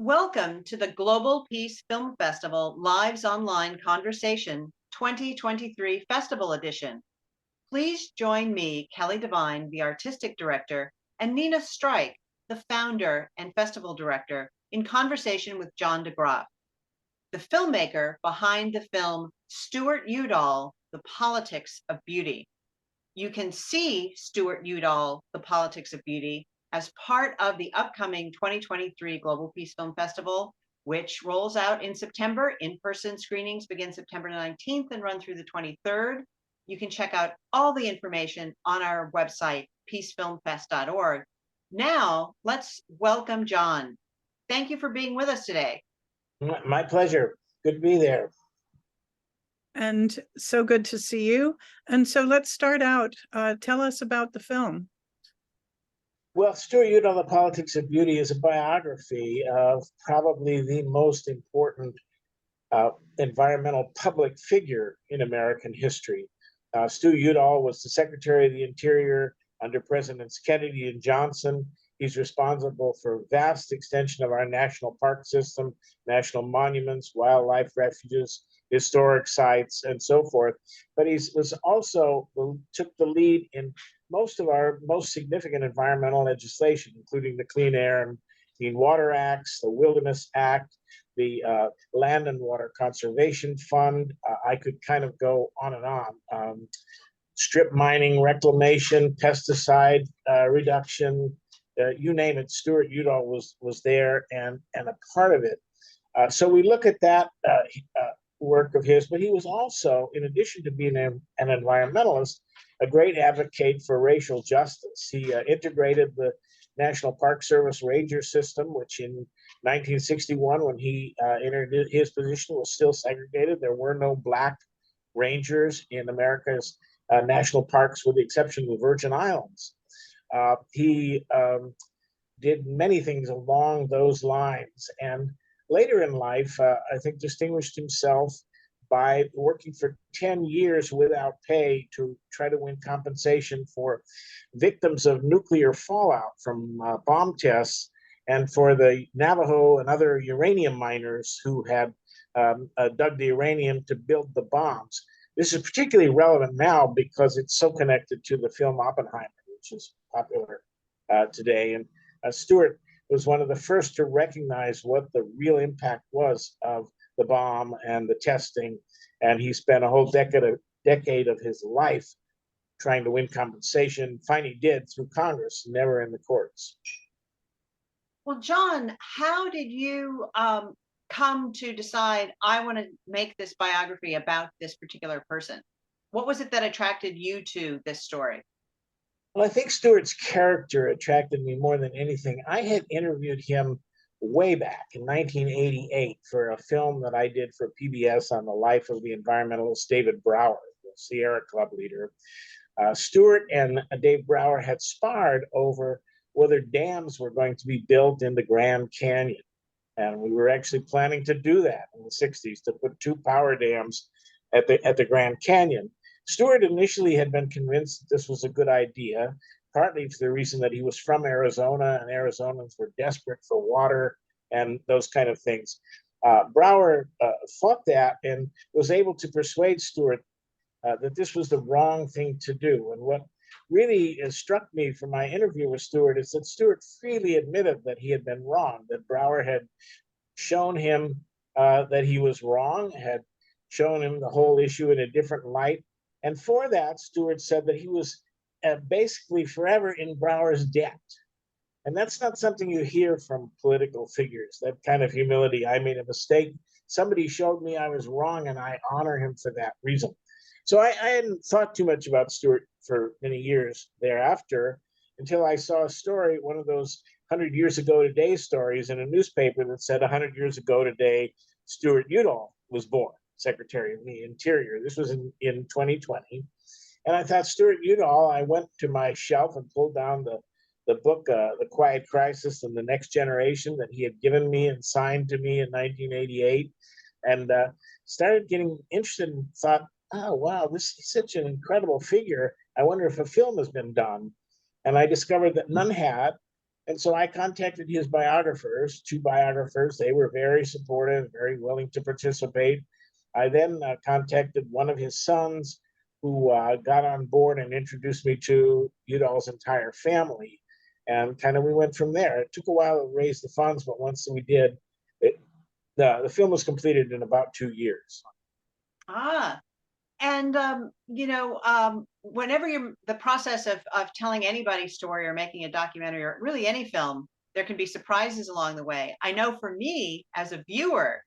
Welcome to the Global Peace Film Festival Lives Online Conversation 2023 Festival Edition. Please join me, Kelly Devine, the Artistic Director, and Nina Strike, the Founder and Festival Director, in conversation with John Graff, the filmmaker behind the film Stewart Udall, The Politics of Beauty. You can see Stewart Udall, The Politics of Beauty, as part of the upcoming 2023 Global Peace Film Festival, which rolls out in September. In-person screenings begin September 19th and run through the 23rd. You can check out all the information on our website, peacefilmfest.org. Now, let's welcome John. Thank you for being with us today. My pleasure. Good to be there. And so good to see you. And so let's start out. Tell us about the film. Well, Stewart Udall, The Politics of Beauty is a biography of probably the most important environmental public figure in American history. Stu Udall was the Secretary of the Interior under Presidents Kennedy and Johnson. He's responsible for vast extension of our national park system, national monuments, wildlife refuges, historic sites, and so forth. But he was also took the lead in most of our most significant environmental legislation, including the Clean Air and Clean Water Acts, the Wilderness Act, the Land and Water Conservation Fund. I could kind of go on and on. Strip mining, reclamation, pesticide reduction, you name it. Stewart Udall was there and a part of it. So we look at that work of his, but he was also, in addition to being an environmentalist, a great advocate for racial justice. He integrated the National Park Service ranger system, which in 1961, when he entered his position, was still segregated. There were no black rangers in America's national parks, with the exception of the Virgin Islands. He did many things along those lines, and later in life, I think distinguished himself by working for 10 years without pay to try to win compensation for victims of nuclear fallout from bomb tests, and for the Navajo and other uranium miners who had dug the uranium to build the bombs. This is particularly relevant now because it's so connected to the film Oppenheimer, which is popular today. And Stewart was one of the first to recognize what the real impact was of the bomb and the testing. And he spent a whole decade of his life trying to win compensation. Finally did through Congress, never in the courts. Well, John, how did you come to decide, I want to make this biography about this particular person? What was it that attracted you to this story? Well, I think Stewart's character attracted me more than anything. I had interviewed him way back in 1988 for a film that I did for PBS on the life of the environmentalist David Brower, the Sierra Club leader. Stewart and Dave Brower had sparred over whether dams were going to be built in the Grand Canyon. And we were actually planning to do that in the 60s, to put 2 power dams at the Grand Canyon. Stewart initially had been convinced that this was a good idea, partly for the reason that he was from Arizona, and Arizonans were desperate for water and those kind of things. Brower fought that and was able to persuade Stewart that this was the wrong thing to do. And what really struck me from my interview with Stewart is that Stewart freely admitted that he had been wrong, that Brower had shown him that he was wrong, had shown him the whole issue in a different light. And for that, Stewart said that he was basically forever in Brower's debt. And that's not something you hear from political figures, that kind of humility. I made a mistake. Somebody showed me I was wrong, and I honor him for that reason. So I hadn't thought too much about Stewart for many years thereafter, until I saw a story, one of those 100 years ago today stories in a newspaper that said 100 years ago today, Stewart Udall was born, Secretary of the Interior. This was in 2020. And I thought, Stewart Udall, I went to my shelf and pulled down the book, The Quiet Crisis and the Next Generation, that he had given me and signed to me in 1988, and started getting interested and thought, oh, wow, this is such an incredible figure. I wonder if a film has been done. And I discovered that none had. And so I contacted his biographers, two biographers. They were very supportive, very willing to participate. I then contacted one of his sons who got on board and introduced me to Udall's entire family. And kind of we went from there. It took a while to raise the funds, but once we did, the film was completed in about 2 years. Ah, and whenever you're the process of telling anybody's story or making a documentary or really any film, there can be surprises along the way. I know for me as a viewer,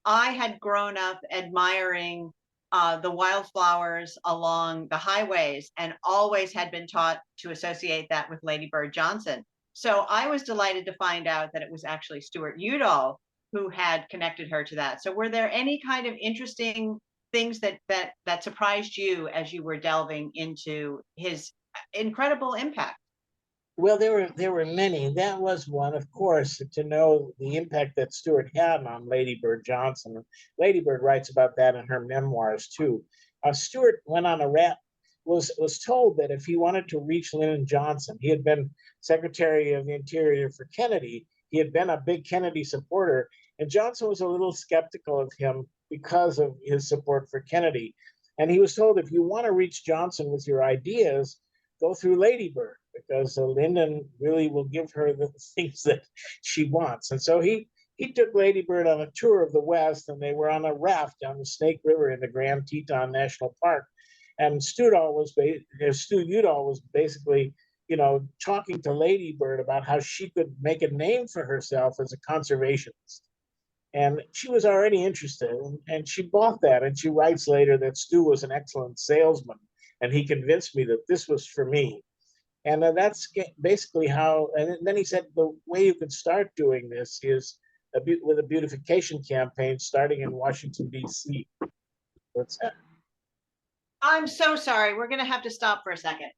I had grown up admiring the wildflowers along the highways and always had been taught to associate that with Lady Bird Johnson. So I was delighted to find out that it was actually Stewart Udall who had connected her to that. So were there any kind of interesting things that surprised you as you were delving into his incredible impact? Well, there were many. That was one, of course, to know the impact that Stewart had on Lady Bird Johnson. Lady Bird writes about that in her memoirs too. Stewart went on a rap. Was told that if he wanted to reach Lyndon Johnson, he had been Secretary of the Interior for Kennedy. He had been a big Kennedy supporter, and Johnson was a little skeptical of him because of his support for Kennedy. And he was told, if you want to reach Johnson with your ideas, go through Lady Bird, because Lyndon really will give her the things that she wants. And so he took Lady Bird on a tour of the West, and they were on a raft down the Snake River in the Grand Teton National Park. And Stu Udall was basically, talking to Lady Bird about how she could make a name for herself as a conservationist. And she was already interested, and she bought that. And she writes later that Stu was an excellent salesman, and he convinced me that this was for me. And that's basically how. And then he said the way you could start doing this is with a beautification campaign starting in Washington, D.C. What's that? I'm so sorry. We're going to have to stop for a second.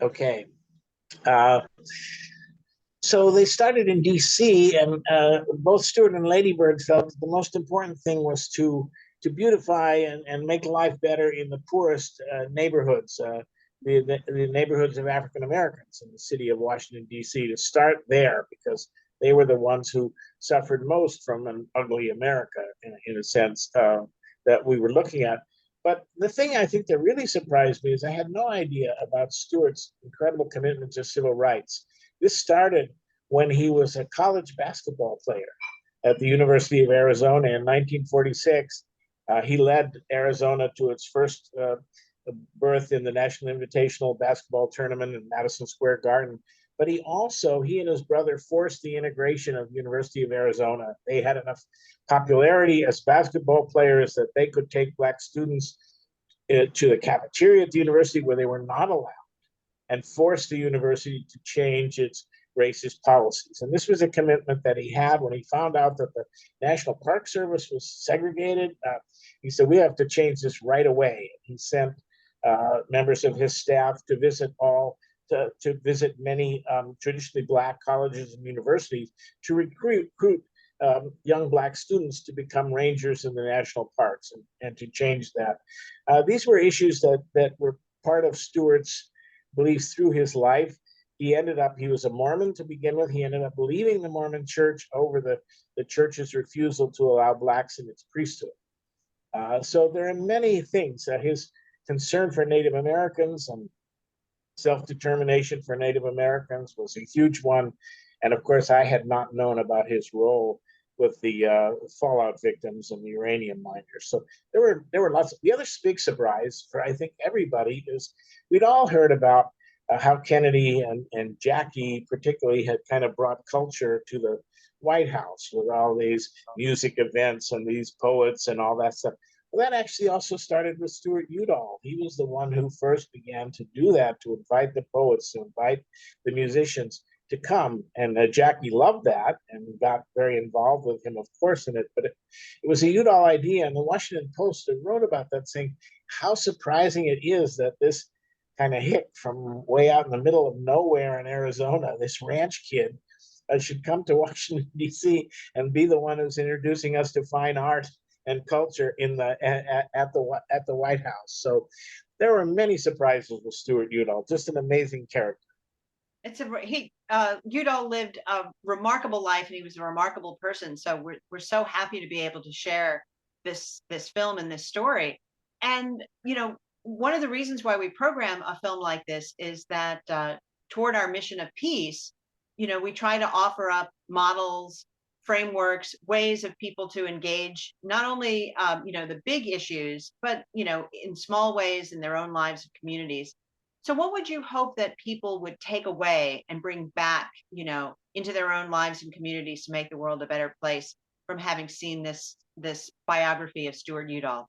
Okay. So they started in D.C., and both Stewart and Lady Bird felt that the most important thing was to beautify and make life better in the poorest neighborhoods, the neighborhoods of African Americans in the city of Washington, D.C., to start there, because they were the ones who suffered most from an ugly America, in a sense, that we were looking at. But the thing I think that really surprised me is I had no idea about Stewart's incredible commitment to civil rights. This started when he was a college basketball player at the University of Arizona in 1946. He led Arizona to its first berth in the National Invitational Basketball Tournament in Madison Square Garden. But he and his brother forced the integration of the University of Arizona. They had enough popularity as basketball players that they could take Black students to the cafeteria at the university where they were not allowed, and force the university to change its racist policies. And this was a commitment that he had when he found out that the National Park Service was segregated. He said, we have to change this right away. He sent members of his staff to visit visit many traditionally Black colleges and universities to recruit young Black students to become rangers in the national parks and to change that. These were issues that were part of Stewart's beliefs through his life. He was a Mormon to begin with. He ended up leaving the Mormon church over the church's refusal to allow Blacks in its priesthood. So there are many things. His concern for Native Americans and self-determination for Native Americans was a huge one. And of course, I had not known about his role with the fallout victims and the uranium miners. So there were lots. The other big surprise for, I think, everybody is we'd all heard about how Kennedy and Jackie particularly had kind of brought culture to the White House with all these music events and these poets and all that stuff. Well, that actually also started with Stewart Udall. He was the one who first began to do that, to invite the poets, to invite the musicians to come. And Jackie loved that and got very involved with him, of course, in it. But it was a Udall idea. And the Washington Post wrote about that, saying how surprising it is that this kind of hick from way out in the middle of nowhere in Arizona, this ranch kid, should come to Washington, D.C. and be the one who's introducing us to fine art and culture at the White House. So there were many surprises with Stewart Udall, just an amazing character. Udall lived a remarkable life, and he was a remarkable person. So we're so happy to be able to share this film and this story. And one of the reasons why we program a film like this is that toward our mission of peace, we try to offer up models, frameworks, ways of people to engage not only the big issues, but in small ways in their own lives and communities. So what would you hope that people would take away and bring back, into their own lives and communities to make the world a better place from having seen this biography of Stewart Udall?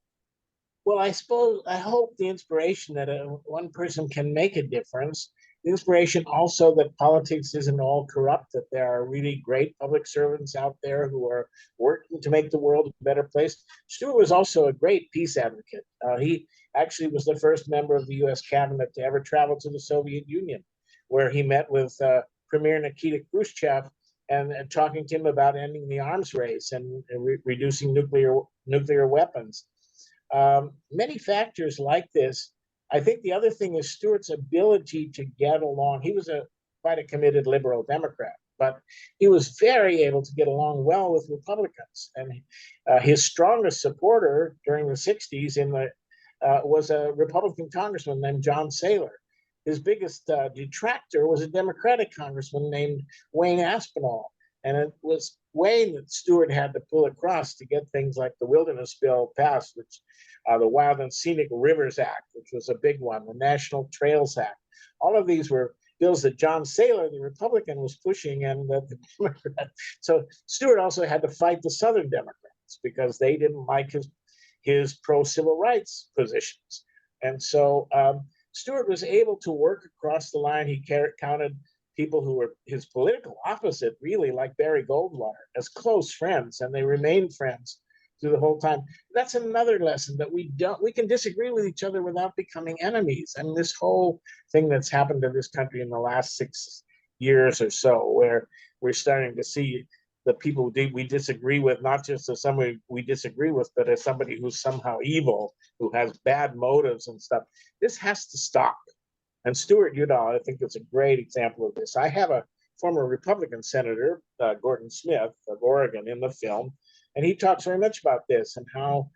Well, I hope the inspiration that one person can make a difference. The inspiration also that politics isn't all corrupt, that there are really great public servants out there who are working to make the world a better place. Stewart was also a great peace advocate. He actually was the first member of the US cabinet to ever travel to the Soviet Union, where he met with Premier Nikita Khrushchev and talking to him about ending the arms race and reducing nuclear weapons. Many factors like this. I think the other thing is Stewart's ability to get along. He was quite a committed liberal Democrat, but he was very able to get along well with Republicans. And his strongest supporter during the 60s was a Republican congressman named John Saylor. His biggest detractor was a Democratic congressman named Wayne Aspinall. And it was Wayne that Stewart had to pull across to get things like the Wilderness Bill passed, which the Wild and Scenic Rivers Act, which was a big one, the National Trails Act. All of these were bills that John Saylor, the Republican, was pushing, and the Democrat. So Stewart also had to fight the Southern Democrats because they didn't like his pro-civil rights positions. And so Stewart was able to work across the line. He counted people who were his political opposite, really, like Barry Goldwater, as close friends, and they remained friends through the whole time. That's another lesson, that we can disagree with each other without becoming enemies. And this whole thing that's happened to this country in the last 6 years or so, where we're starting to see the people we disagree with, not just as somebody we disagree with, but as somebody who's somehow evil, who has bad motives and stuff. This has to stop. And Stewart Udall, I think, is a great example of this. I have a former Republican senator, Gordon Smith of Oregon, in the film, and he talks very much about this and how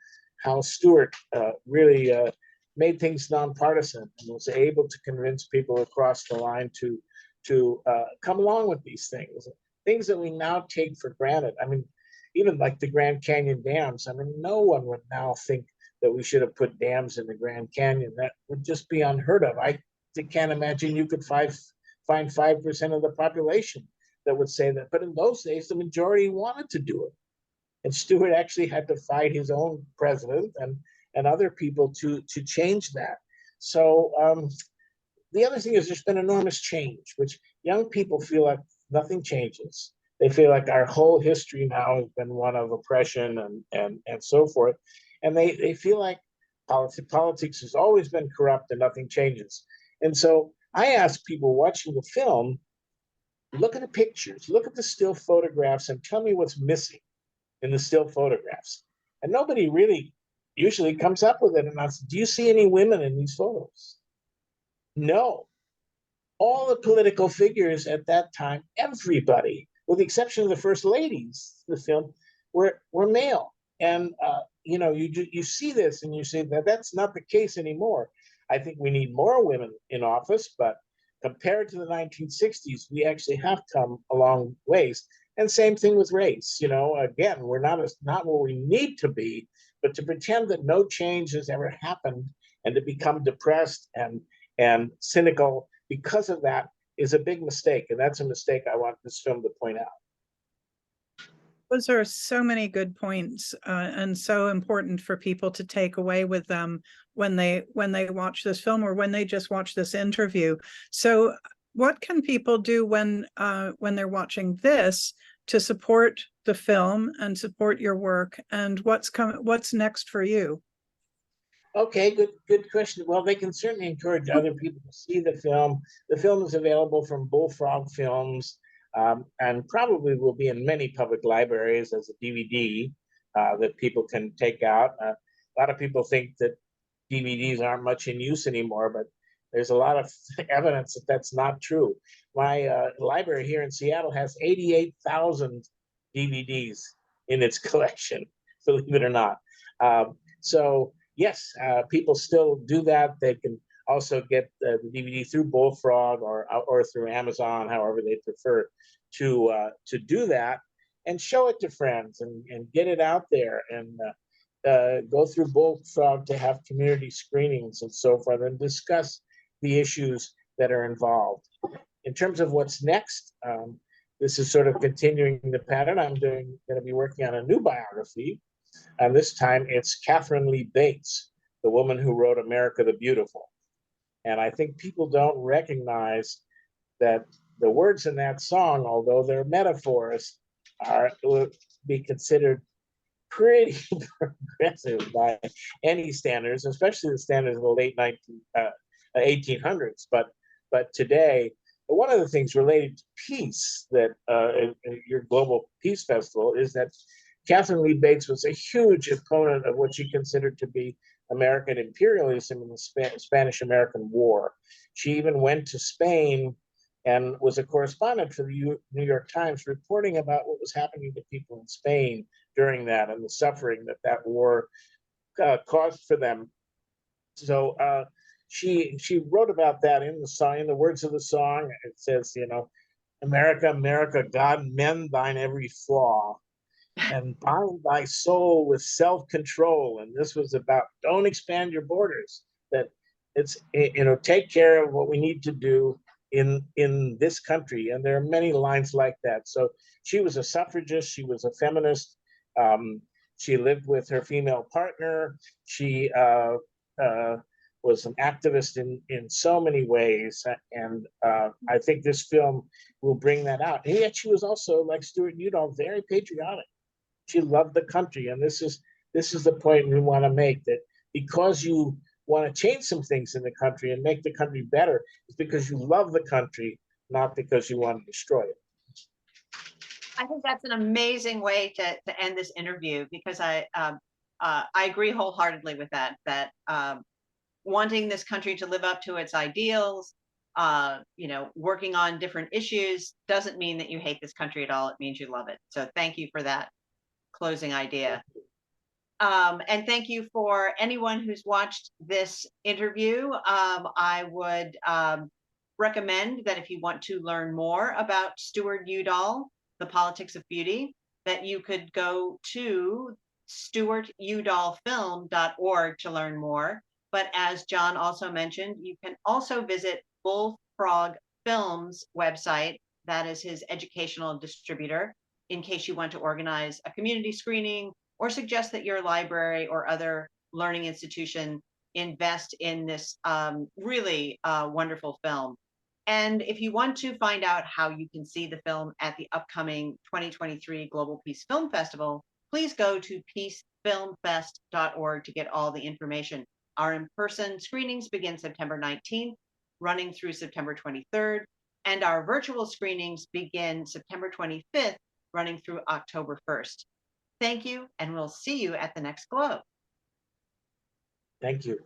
Stewart really made things nonpartisan and was able to convince people across the line to come along with these things that we now take for granted. I mean, even like the Grand Canyon dams. I mean, no one would now think that we should have put dams in the Grand Canyon. That would just be unheard of. I can't imagine you could find 5% of the population that would say that. But in those days, the majority wanted to do it. And Stewart actually had to fight his own president and other people to change that. So the other thing is there's been enormous change, which young people feel like nothing changes. They feel like our whole history now has been one of oppression and so forth. And they feel like politics has always been corrupt and nothing changes. And so I ask people watching the film, look at the pictures, look at the still photographs, and tell me what's missing in the still photographs. And nobody really usually comes up with it. And I said, do you see any women in these photos? No. All the political figures at that time, everybody, with the exception of the first ladies in the film, were male. And you see this and you say that that's not the case anymore. I think we need more women in office, but compared to the 1960s, we actually have come a long ways. And same thing with race. Again, we're not where we need to be, but to pretend that no change has ever happened and to become depressed and cynical because of that is a big mistake. And that's a mistake I want this film to point out. Those are so many good points, and so important for people to take away with them when they watch this film or when they just watch this interview. So what can people do when they're watching this to support the film and support your work, and what's next for you? Okay, good question. Well, they can certainly encourage other people to see the film. The film is available from Bullfrog Films, and probably will be in many public libraries as a DVD that people can take out. A lot of people think that DVDs aren't much in use anymore, but there's a lot of evidence that that's not true. My library here in Seattle has 88,000 DVDs in its collection, believe it or not. So yes, people still do that. They can also get the DVD through Bullfrog or through Amazon, however they prefer to do that, and show it to friends and get it out there and go through Bullfrog to have community screenings and so forth and discuss the issues that are involved. In terms of what's next, this is sort of continuing the pattern. I'm going to be working on a new biography, and this time it's Catherine Lee Bates, the woman who wrote America the Beautiful. And I think people don't recognize that the words in that song, although they're metaphors, would be considered pretty progressive by any standards, especially the standards of the late 1800s. But today, one of the things related to peace that in your Global Peace Festival is that Catherine Lee Bates was a huge opponent of what she considered to be American imperialism in the Spanish-American War. She even went to Spain and was a correspondent for the New York Times, reporting about what was happening to people in Spain during that and the suffering that that war caused for them. So she wrote about that in the song, in the words of the song. It says, you know, America, America, God mend thine every flaw and bind thy soul with self-control. And this was about don't expand your borders, that it's, you know, take care of what we need to do in this country. And there are many lines like that. So she was a suffragist, she was a feminist. She lived with her female partner. She was an activist in so many ways. And I think this film will bring that out. And yet she was also, like Stewart Udall, very patriotic. She loved the country. And this is the point we want to make, that because you want to change some things in the country and make the country better, it's because you love the country, not because you want to destroy it. I think that's an amazing way to end this interview, because I agree wholeheartedly with that, wanting this country to live up to its ideals, you know, working on different issues doesn't mean that you hate this country at all. It means you love it. So thank you for that closing idea. And thank you for anyone who's watched this interview. I would recommend that if you want to learn more about Stewart Udall, The Politics of Beauty, that you could go to stewartudallfilm.org to learn more. But as John also mentioned, you can also visit Bullfrog Film's website. That is his educational distributor, in case you want to organize a community screening or suggest that your library or other learning institution invest in this really wonderful film. And if you want to find out how you can see the film at the upcoming 2023 Global Peace Film Festival, please go to peacefilmfest.org to get all the information. Our in-person screenings begin September 19th, running through September 23rd, and our virtual screenings begin September 25th, running through October 1st. Thank you, and we'll see you at the next Globe. Thank you.